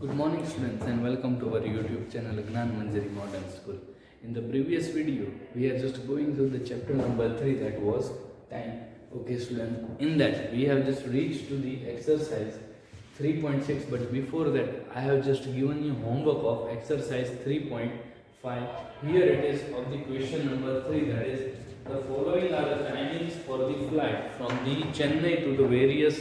Good morning students and welcome to our YouTube channel Gnan Manjari Modern School. In the previous video, we are just going through the chapter number 3 that was time. Okay students, in that we have just reached to the exercise 3.6, but before that I have just given you homework of exercise 3.5. Here it is of the question number 3, that is the following are the timings for the flight from the Chennai to the various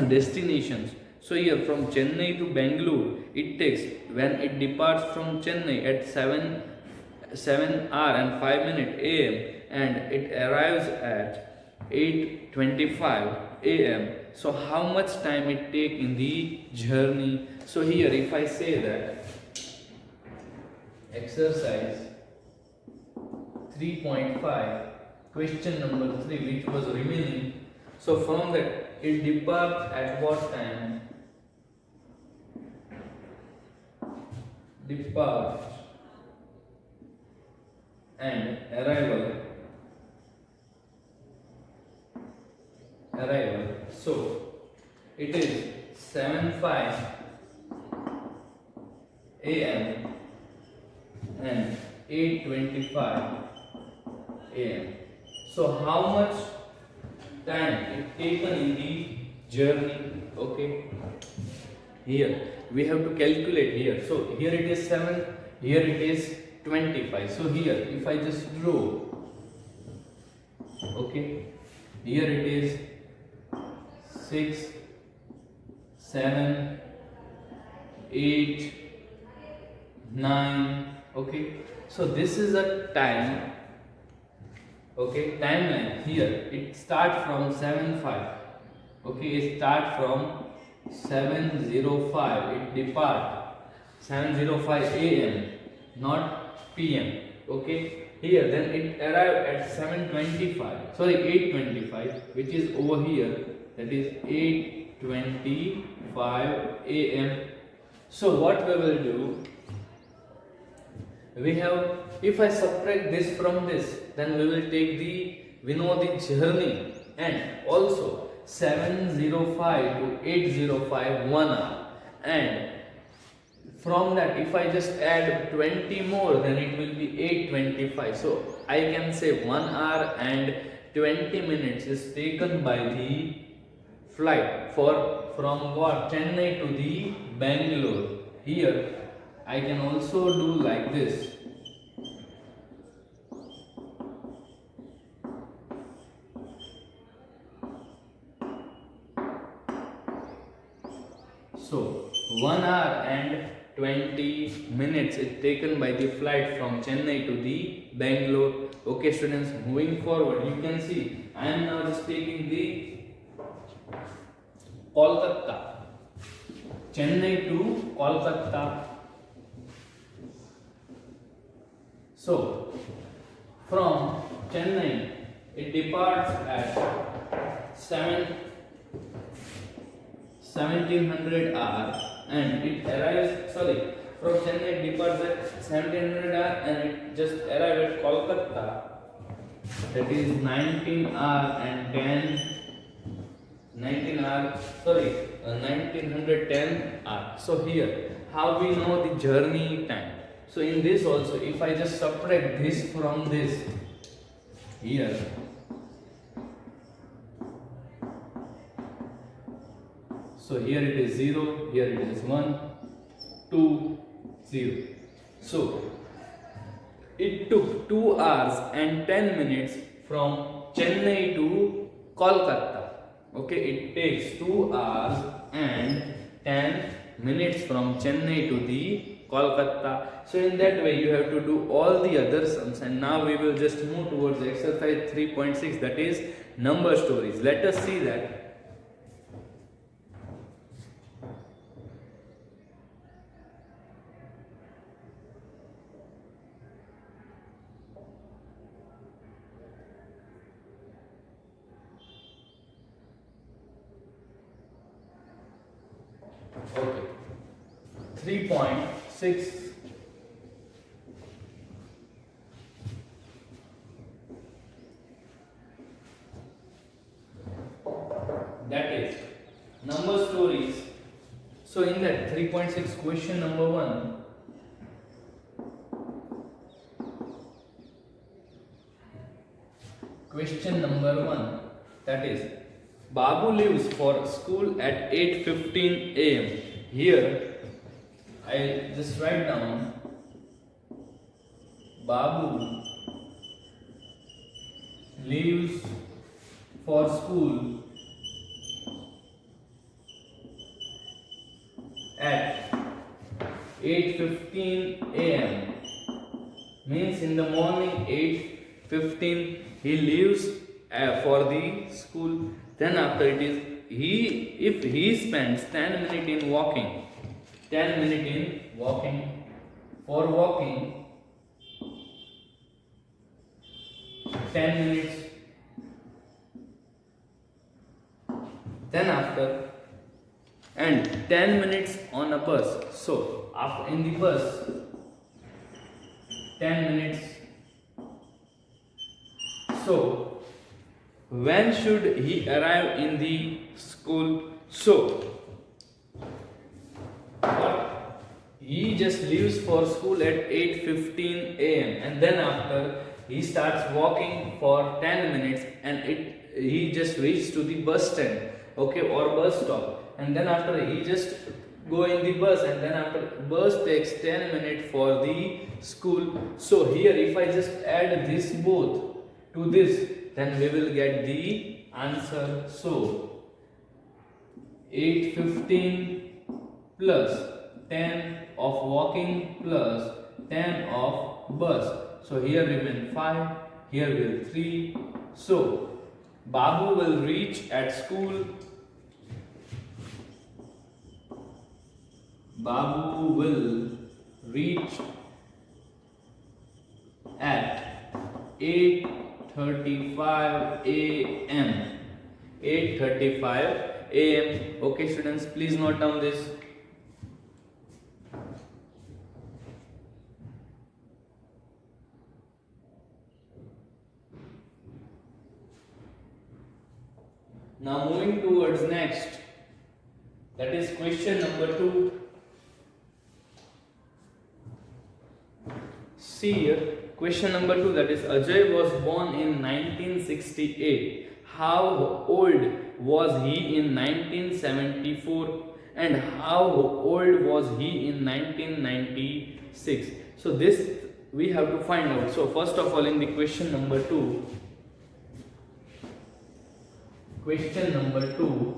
destinations. So here from Chennai to Bangalore, it takes, when it departs from Chennai at 7 hour and 5 minute AM and it arrives at 8:25 AM. So how much time it take in the journey? So here if I say that exercise 3.5 question number 3 which was remaining, so from that it departs at what time? Depart and arrival. So it is 7:05 AM and 8:25 AM. So how much time it taken in the journey? Okay. Here we have to calculate here. So here it is 7, here it is 25. So here if I just draw, okay, here it is 6, 7, 8, 9. Okay, so this is a time. Okay, timeline. Here it start from 7:05. Okay, it start from 7:05, it depart 7:05 AM, not PM. Okay, here then it arrive at 7:25, sorry 8:25, which is over here, that is 8:25 AM. So what we will do, we have, if I subtract this from this, then we will take we know the journey, and also 7:05 to 8:05 1 hour, and from that if I just add 20 more, then it will be 8:25. So I can say 1 hour and 20 minutes is taken by the flight from what, Chennai to the Bangalore. Here I can also do like this. So 1 hour and 20 minutes is taken by the flight from Chennai to the Bangalore. Okay students, moving forward, you can see I am now just taking the Kolkata, Chennai to Kolkata. So from Chennai it departs at 1700 hour and it arrives, sorry, from Chennai it departs at 1700 hour and it just arrives at Kolkata, that is 19 hour and 1910 hour. So here how we know the journey time? So in this also, if I just subtract this from this, here so here it is 0, here it is 1, 2, 0. So it took 2 hours and 10 minutes from Chennai to Kolkata. Okay, it takes 2 hours and 10 minutes from Chennai to the Kolkata. So in that way you have to do all the other sums, and now we will just move towards exercise 3.6, that is number stories. Let us see that. Okay, 3.6. That is number stories So in that 3.6 question number 1, question number 1, that is Babu leaves for school at 8:15 a.m. Here I just write down Babu leaves for school at 8:15 a.m. means in the morning 8:15 he leaves for the school. Then after it is if he spends 10 minutes in walking, 10 minutes in walking, for walking 10 minutes, then after and 10 minutes on a bus. So after in the bus 10 minutes. So when should he arrive in the school? So he just leaves for school at 8:15 a.m. and then after he starts walking for 10 minutes and he just reaches to the bus stand, okay, or bus stop, and then after he just go in the bus and then after bus takes 10 minutes for the school. So here if I just add this both to this, then we will get the answer. So 8:15 plus 10 of walking plus 10 of bus. So here remain 5, here will 3. So Babu will reach at school. Babu will reach at 8:35 a.m. 8:35 a.m. Okay, students, please note down this. Now moving towards next, that is question number 2. See here, question number 2, that is Ajay was born in 1968. How old was he in 1974 and how old was he in 1996? So this we have to find out. So first of all, in the question number 2, question number 2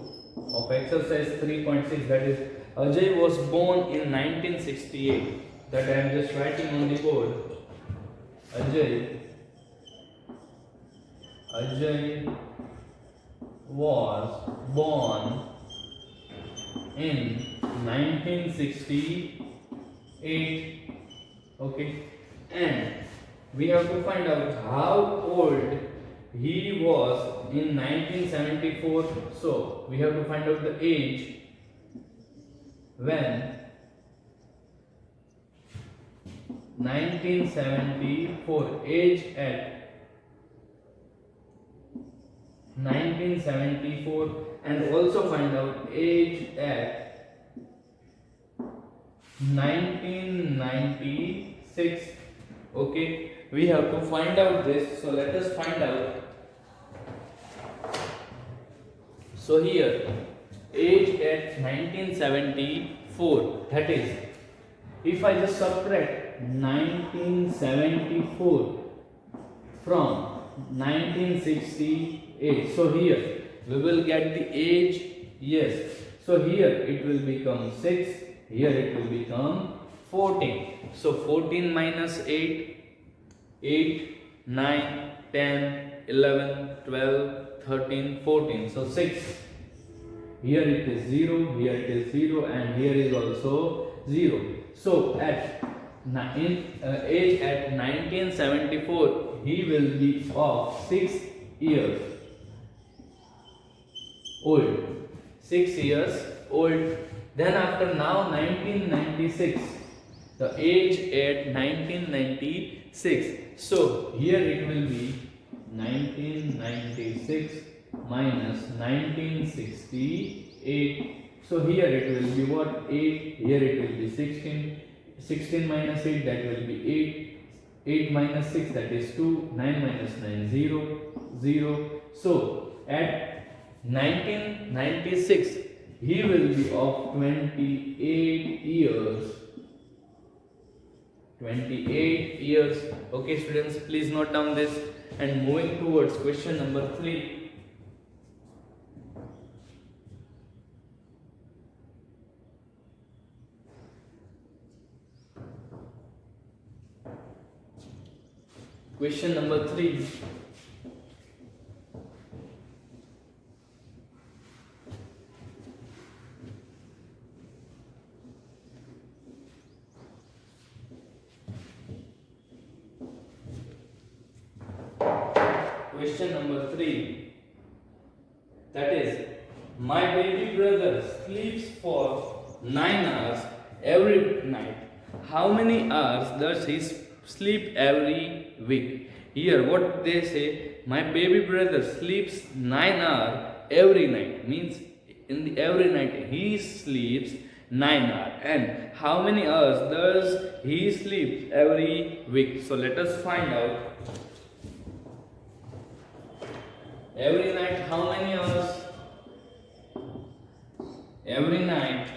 of exercise 3.6, that is Ajay was born in 1968. That I am just writing on the board. Ajay was born in 1968. Okay, and we have to find out how old he was in 1974. So we have to find out the age when 1974, age at 1974, and also find out age at 1996. Okay, we have to find out this. So let us find out. So here age at 1974, that is if I just subtract 1974 from 1968, so here we will get the age. Yes, so here it will become 6, here it will become 14. So 14 minus 8, 8, 9, 10, 11, 12, 13, 14. So 6. Here it is 0, here it is 0, and here is also 0. So at age at 1974, he will be of 6 years old. 6 years old. Then after now 1996, the age at 1996. So here it will be 1996 minus 1968. So here it will be what? 8. Here it will be 16. 16 minus 8, that will be 8. 8 minus 6, that is 2. 9 minus 9, 0. 0. So at 1996 he will be of 28 years. 28 years. Okay students, please note down this. And moving towards question number 3. Question number 3. Question number 3. That is, my baby brother sleeps for 9 hours every night. How many hours does he sleep every week? Here what they say, my baby brother sleeps 9 hours every night, means in the every night he sleeps 9 hours. And how many hours does he sleep every week? So let us find out. Every night how many hours? Every night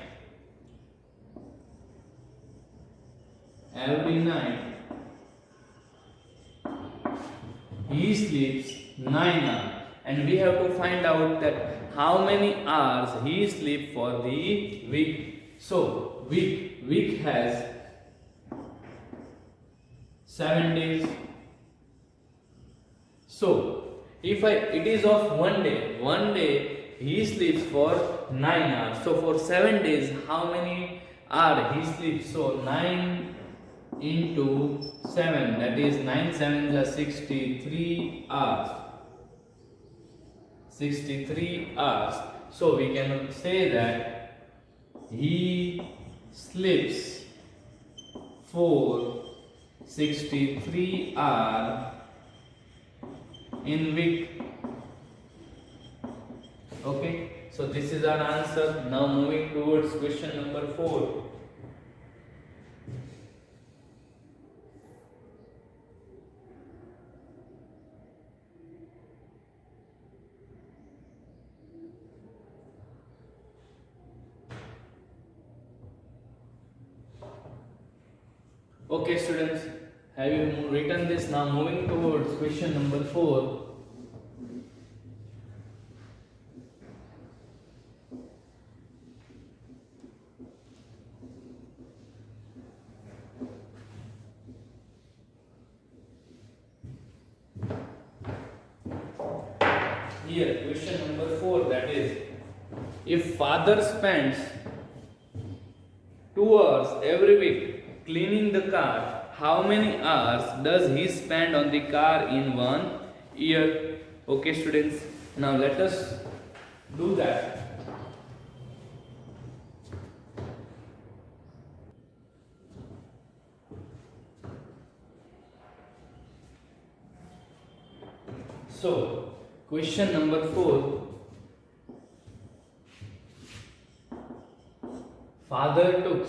he sleeps 9 hours, and we have to find out that how many hours he sleeps for the week. So week has 7 days. So if it is of one day he sleeps for 9 hours. So for 7 days how many hours he sleeps? So 9 into 7, that is 9 7s are 63 hours. 63 hours. So we can say that he sleeps for 63 hours in week. Okay, so this is our answer. Now moving towards question number 4. Okay students, have you written this? Now moving towards question number 4. Here question number 4, that is, if father spends 2 hours every week cleaning the car, how many hours does he spend on the car in 1 year? Okay students, now let us do that. So question number 4, father took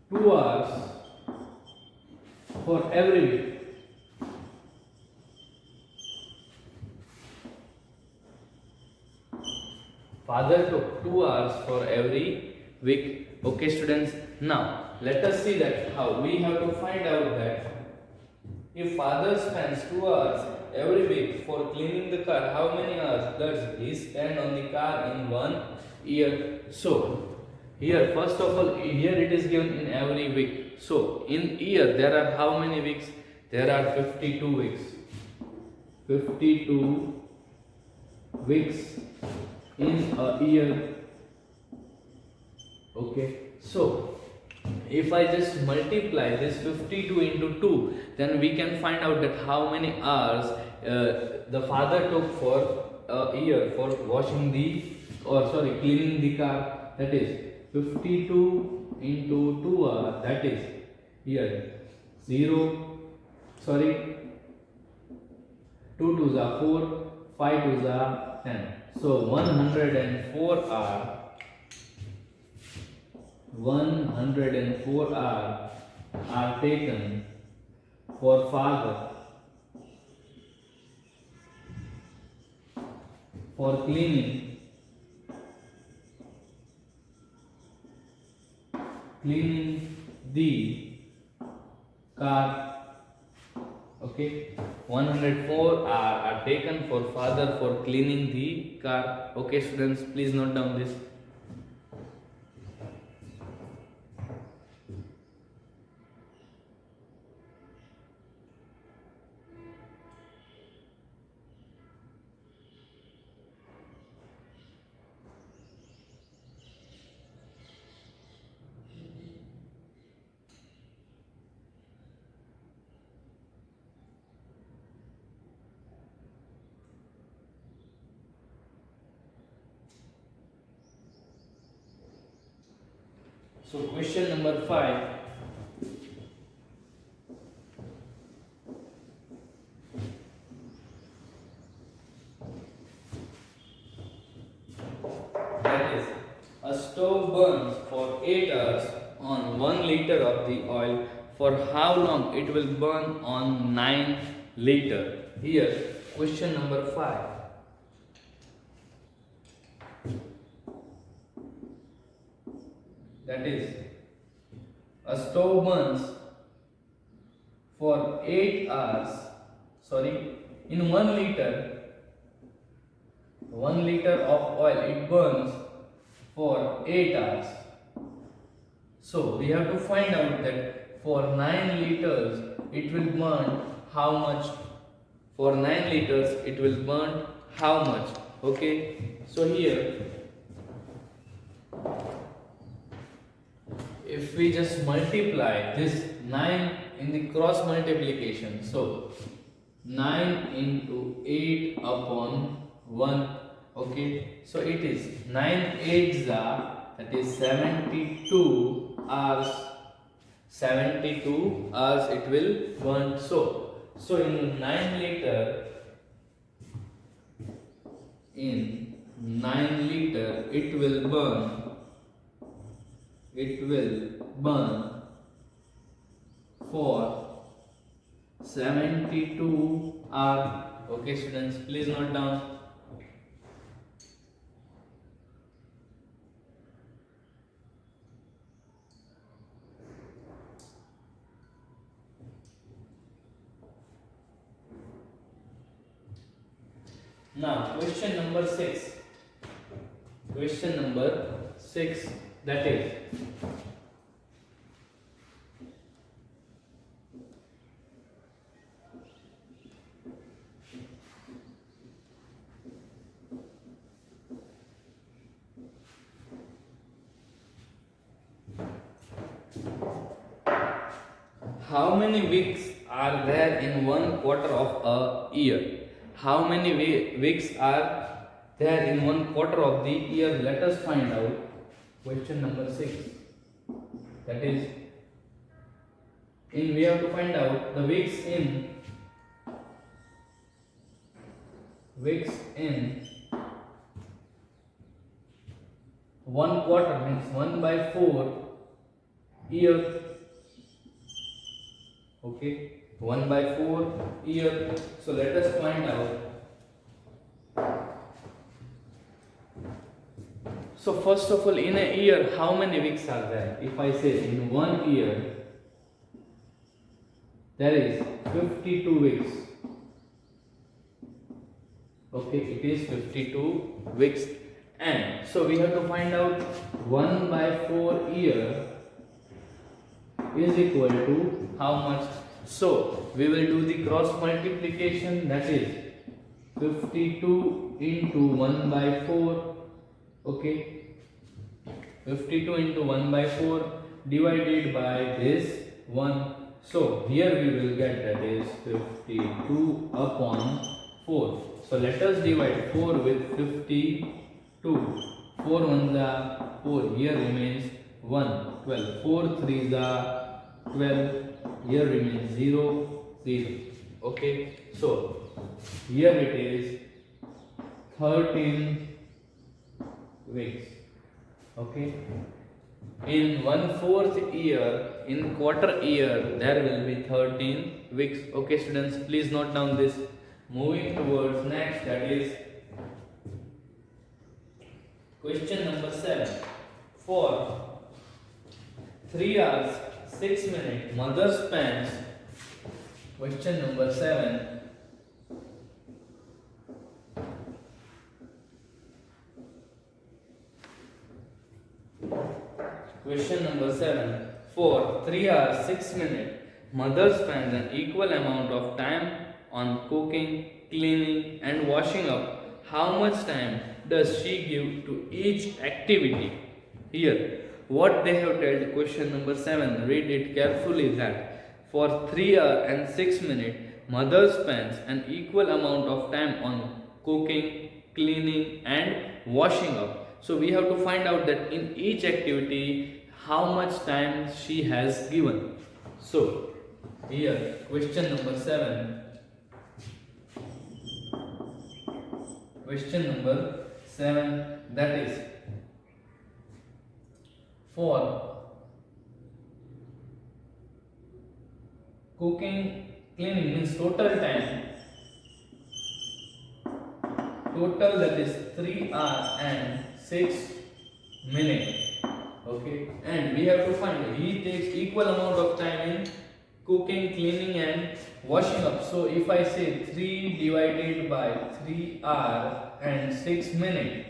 2 hours for every week. Father took 2 hours for every week. Okay students, now let us see that how we have to find out that if father spends 2 hours every week for cleaning the car, how many hours does he spend on the car in 1 year? So here first of all, here it is given in every week. So in year there are how many weeks? There are 52 weeks. 52 weeks in a year. Okay, so if I just multiply this 52 into 2, then we can find out that how many hours the father took for a year for washing cleaning the car. That is 52 into 2 hours, that is here 0, sorry, 2 twos are 4, 5 twos are 10. So 104 are taken for father for cleaning the car. Okay, 104 are taken for father for cleaning the car. Okay students, please note down this. So question number 5. That is, a stove burns for 8 hours on 1 liter of the oil. For how long it will burn on 9 liter? Here, question number 5. That is, a stove burns for 8 hours, in 1 liter of oil, it burns for 8 hours. So we have to find out that for 9 liters it will burn how much? For 9 liters it will burn how much? Okay, so here if we just multiply this 9 in the cross multiplication, so 9 into 8 upon 1. Okay, so it is 9 8s are, that is 72 hours. 72 hours it will burn. So in 9 liter, it will burn for 72 hours. Okay students, please note down. Now question number 6. That is, how many weeks are there in 1 quarter of a year? How many weeks are there in 1 quarter of the year? Let us find out. Question number 6. That is, we have to find out the weeks in 1 quarter, means 1/4 year. Okay, 1/4 year. So let us find out. So first of all, in a year, how many weeks are there? If I say in 1 year, there is 52 weeks. Okay, it is 52 weeks. And so we have to find out 1/4 year is equal to how much? So we will do the cross multiplication, that is 52 into 1/4. Okay, 52 into 1/4 divided by this 1. So here we will get, that is 52 upon 4. So let us divide 4 with 52. 4 ones are 4, here remains 1. 12. 4 3s are 12, here remains 0, 0. Okay, so here it is 13 weeks. Okay, in 1/4 year, in quarter year, there will be 13 weeks. Okay students, please note down this. Moving towards next, that is question number 7. For 3 hours 6 minutes mother spends. Question number 7. Question number 7. For 3 hours 6 minutes, mother spends an equal amount of time on cooking, cleaning, and washing up. How much time does she give to each activity? Here, what they have told, question number 7, read it carefully, that for 3 hours and 6 minutes, mother spends an equal amount of time on cooking, cleaning, and washing up. So we have to find out that in each activity how much time she has given. So here question number 7. Question number 7, that is for cooking, cleaning means total time. Total, that is 3 hours and 6 minutes. Okay, and we have to find he takes equal amount of time in cooking, cleaning, and washing up. So if I say 3 divided by 3 hours and 6 minutes,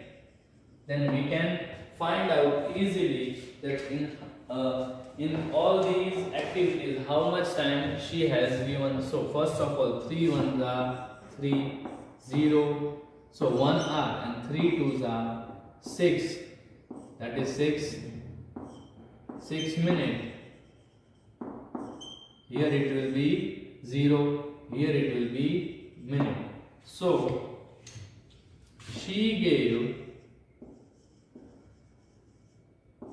then we can find out easily that in all these activities how much time she has given. So first of all, 3 ones are 3, 0, so 1 hour, and 3 twos are 6, that is 6 minutes. Here it will be 0, here it will be minute. So she gave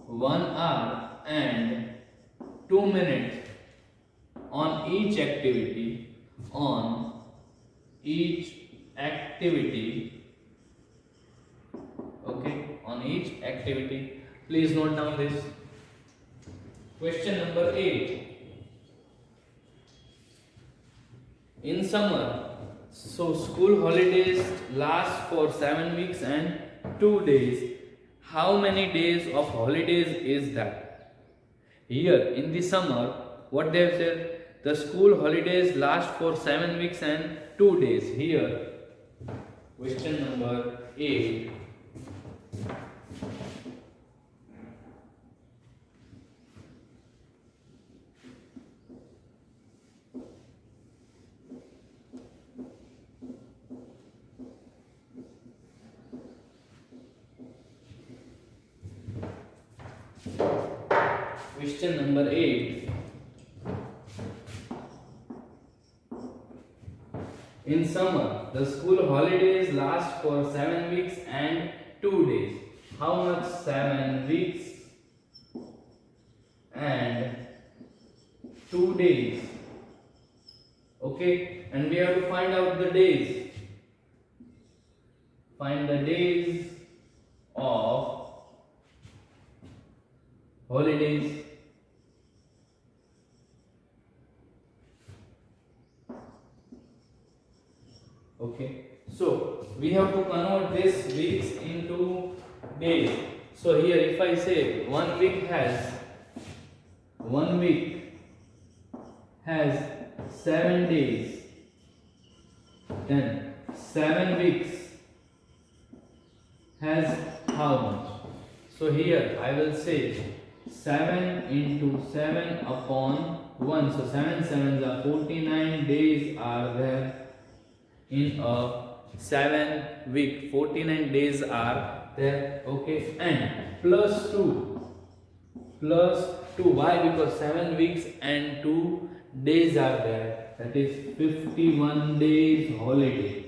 1 hour and 2 minutes on each activity. Okay, on each activity. Please note down this. Question number 8. In summer, so school holidays last for 7 weeks and 2 days. How many days of holidays is that? Here in the summer, what they have said, the school holidays last for 7 weeks and 2 days. Here, question number 8. Question number 8. In summer, the school holidays last for 7 weeks and 2 days. How much 7 weeks and 2 days? Okay, and we have to find out the days. Find the days of holidays. Okay, so we have to convert this weeks into days. So here if I say 1 week has 7 days, then 7 weeks has how much? So here I will say 7 into 7 upon 1. So 7 sevens are 49 days are there in a 7 week. 49 days are there. Okay, and plus 2. Why? Because 7 weeks and 2 days are there. That is 51 days holiday.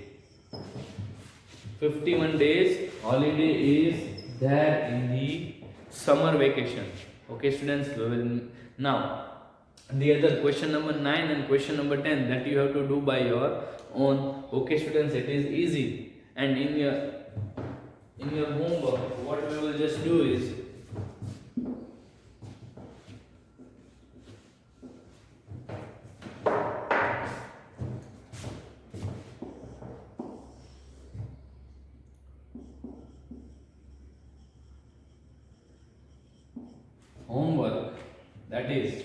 51 days holiday is there in the summer vacation. Okay students, we will now the other question number 9 and question number 10 that you have to do by your own. Okay students, it is easy. And in your homework, what we will just do is homework, that is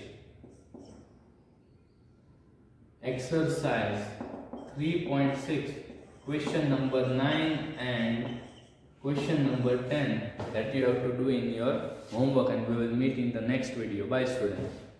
exercise 3.6, question number 9 and question number 10 that you have to do in your homework, and we will meet in the next video. Bye students.